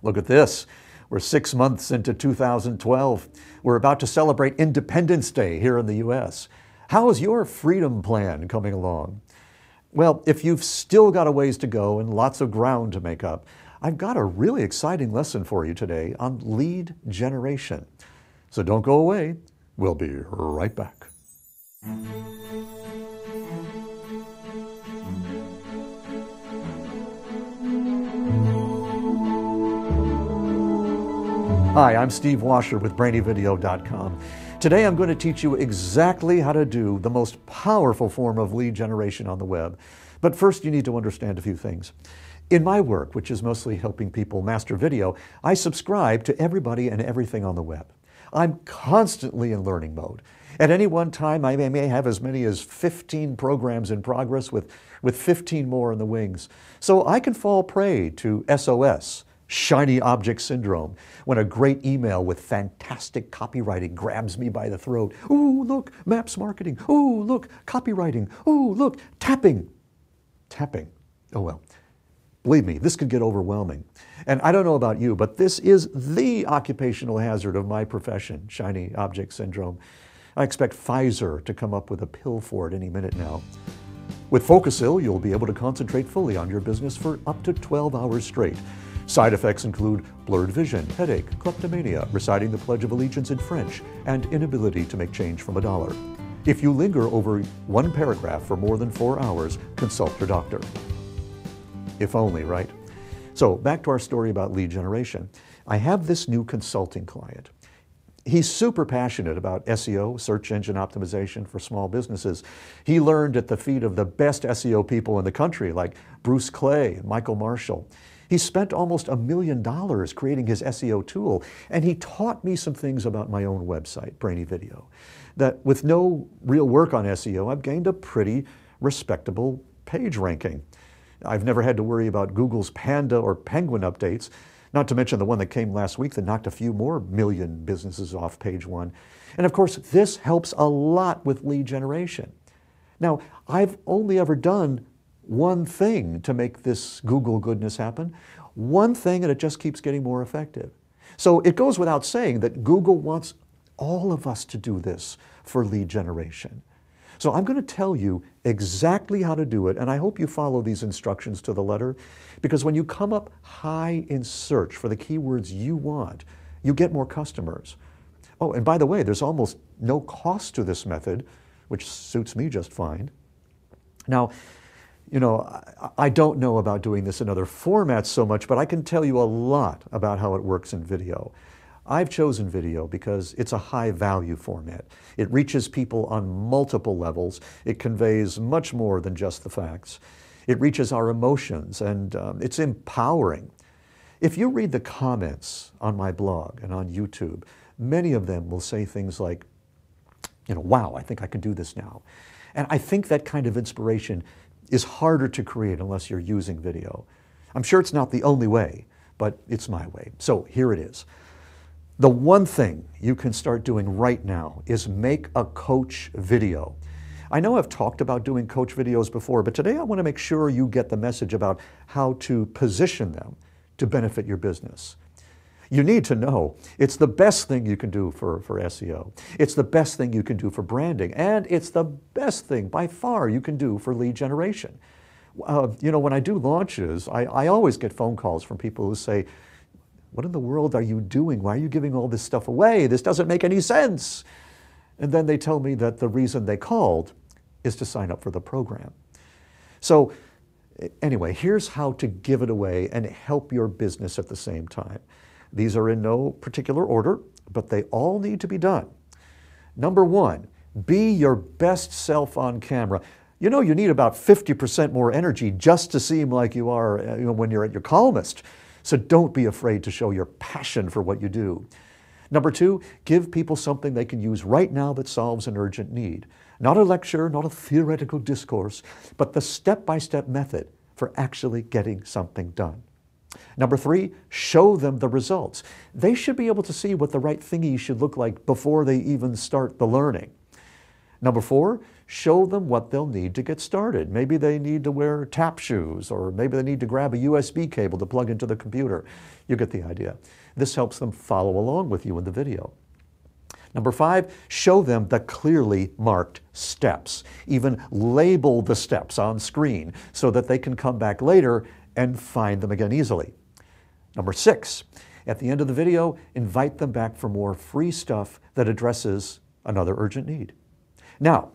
Look at this. We're 6 months into 2012. We're about to celebrate Independence Day here in the U.S. How is your freedom plan coming along? Well, if you've still got a ways to go and lots of ground to make up, I've got a really exciting lesson for you today on lead generation. So don't go away. We'll be right back. Hi, I'm Steve Washer with BrainyVideo.com. Today I'm going to teach you exactly how to do the most powerful form of lead generation on the web. But first you need to understand a few things. In my work, which is mostly helping people master video, I subscribe to everybody and everything on the web. I'm constantly in learning mode. At any one time, I may have as many as 15 programs in progress with 15 more in the wings. So I can fall prey to SOS, shiny object syndrome, when a great email with fantastic copywriting grabs me by the throat. Ooh, look, maps marketing. Ooh, look, copywriting. Ooh, look, tapping. Tapping. Oh well. Believe me, this could get overwhelming. And I don't know about you, but this is the occupational hazard of my profession, shiny object syndrome. I expect Pfizer to come up with a pill for it any minute now. With Focusil, you'll be able to concentrate fully on your business for up to 12 hours straight. Side effects include blurred vision, headache, kleptomania, reciting the Pledge of Allegiance in French, and inability to make change from $1. If you linger over one paragraph for more than 4 hours, consult your doctor. If only, right? So back to our story about lead generation. I have this new consulting client. He's super passionate about SEO, search engine optimization for small businesses. He learned at the feet of the best SEO people in the country, like Bruce Clay and Michael Marshall. He spent almost $1 million creating his SEO tool, and he taught me some things about my own website, Brainy Video, that with no real work on SEO, I've gained a pretty respectable page ranking. I've never had to worry about Google's Panda or Penguin updates, not to mention the one that came last week that knocked a few more million businesses off page one. And of course, this helps a lot with lead generation. Now, I've only ever done one thing to make this Google goodness happen. One thing, and it just keeps getting more effective. So it goes without saying that Google wants all of us to do this for lead generation. So I'm going to tell you exactly how to do it, and I hope you follow these instructions to the letter, because when you come up high in search for the keywords you want, you get more customers. Oh, and by the way, there's almost no cost to this method, which suits me just fine. Now, you know, I don't know about doing this in other formats so much, but I can tell you a lot about how it works in video. I've chosen video because it's a high value format. It reaches people on multiple levels. It conveys much more than just the facts. It reaches our emotions, and it's empowering. If you read the comments on my blog and on YouTube, many of them will say things like, you know, wow, I think I can do this now. And I think that kind of inspiration is harder to create unless you're using video. I'm sure it's not the only way, but it's my way. So here it is. The one thing you can start doing right now is make a coach video. I know I've talked about doing coach videos before, but today I want to make sure you get the message about how to position them to benefit your business. You need to know it's the best thing you can do for SEO. It's the best thing you can do for branding, and it's the best thing by far you can do for lead generation. You know, when I do launches, I always get phone calls from people who say, what in the world are you doing? Why are you giving all this stuff away? This doesn't make any sense. And then they tell me that the reason they called is to sign up for the program. So anyway, here's how to give it away and help your business at the same time. These are in no particular order, but they all need to be done. Number one, be your best self on camera. You know, you need about 50% more energy just to seem like you are when you're at your calmest. So don't be afraid to show your passion for what you do. Number two, give people something they can use right now that solves an urgent need. Not a lecture, not a theoretical discourse, but the step-by-step method for actually getting something done. Number three, show them the results. They should be able to see what the right thingy should look like before they even start the learning. Number 4, show them what they'll need to get started. Maybe they need to wear tap shoes, or maybe they need to grab a USB cable to plug into the computer. You get the idea. This helps them follow along with you in the video. Number 5, show them the clearly marked steps. Even label the steps on screen so that they can come back later and find them again easily. Number 6, at the end of the video, invite them back for more free stuff that addresses another urgent need. Now,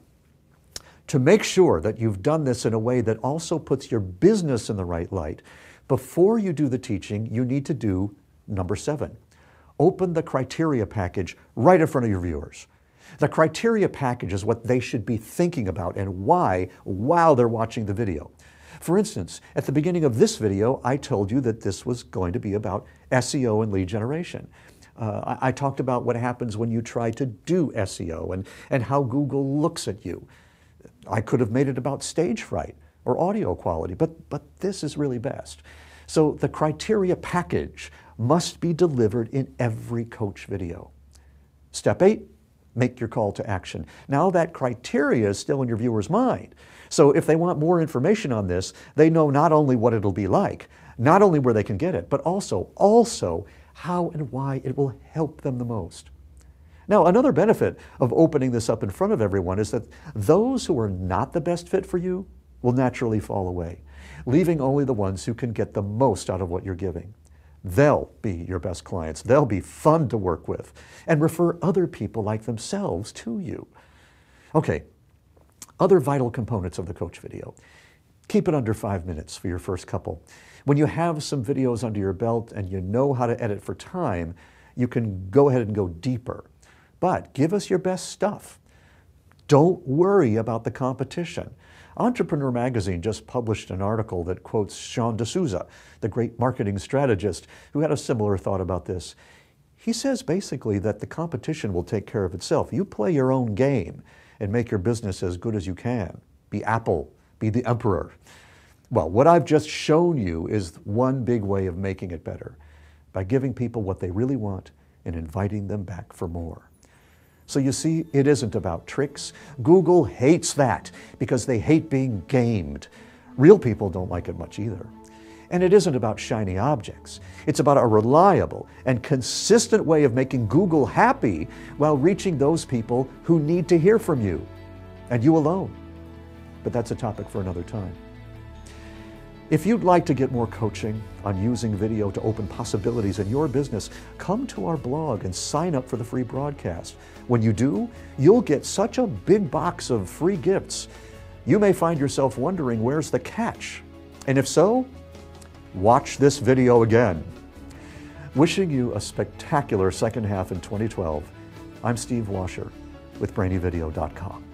to make sure that you've done this in a way that also puts your business in the right light, before you do the teaching, you need to do number 7. Open the criteria package right in front of your viewers. The criteria package is what they should be thinking about and why while they're watching the video. For instance, at the beginning of this video, I told you that this was going to be about SEO and lead generation. I talked about what happens when you try to do SEO and how Google looks at you. I could have made it about stage fright or audio quality, but this is really best. So the criteria package must be delivered in every coach video. Step 8, make your call to action. Now that criteria is still in your viewer's mind. So if they want more information on this, they know not only what it'll be like, not only where they can get it, but also how and why it will help them the most. Now, another benefit of opening this up in front of everyone is that those who are not the best fit for you will naturally fall away, leaving only the ones who can get the most out of what you're giving. They'll be your best clients. They'll be fun to work with and refer other people like themselves to you. Okay, other vital components of the coach video. Keep it under 5 minutes for your first couple. When you have some videos under your belt and you know how to edit for time, you can go ahead and go deeper. But give us your best stuff. Don't worry about the competition. Entrepreneur Magazine just published an article that quotes Sean D'Souza, the great marketing strategist, who had a similar thought about this. He says basically that the competition will take care of itself. You play your own game and make your business as good as you can. Be Apple, be the emperor. Well, what I've just shown you is one big way of making it better, by giving people what they really want and inviting them back for more. So you see, it isn't about tricks. Google hates that because they hate being gamed. Real people don't like it much either. And it isn't about shiny objects. It's about a reliable and consistent way of making Google happy while reaching those people who need to hear from you, and you alone. But that's a topic for another time. If you'd like to get more coaching on using video to open possibilities in your business, come to our blog and sign up for the free broadcast. When you do, you'll get such a big box of free gifts. You may find yourself wondering, where's the catch? And if so, watch this video again. Wishing you a spectacular second half in 2012, I'm Steve Washer with BrainyVideo.com.